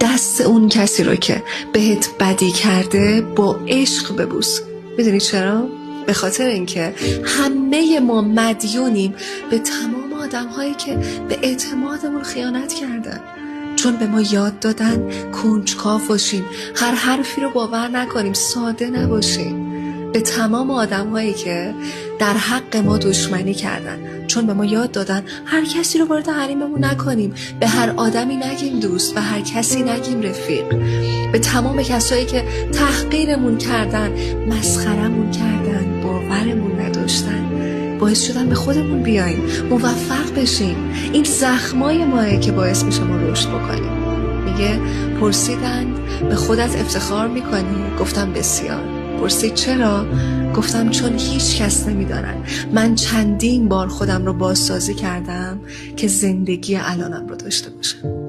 دست اون کسی رو که بهت بدی کرده با عشق ببوس. میدونی چرا؟ به خاطر اینکه همه ما مدیونیم به تمام آدم‌هایی که به اعتمادمون خیانت کردن، چون به ما یاد دادن کنجکاو باشیم، هر حرفی رو باور نکنیم، ساده نباشیم. به تمام آدم‌هایی که در حق ما دشمنی کردن، چون به ما یاد دادن هر کسی رو وارد حریممون نکنیم، به هر آدمی نگیم دوست، به هر کسی نگیم رفیق. به تمام کسایی که تحقیرمون کردن، مسخرمون کردن، باورمون نداشتن، باعث شدن به خودمون بیاییم، موفق بشیم. این زخمای ماه که باعث میشه ما رشد بکنیم. میگه پرسیدند به خودت افتخار میکنی؟ گفتم بسیار. پرسید چرا؟ گفتم چون هیچ کس نمیدانن من چندین بار خودم رو بازسازی کردم که زندگی الانم رو داشته باشم.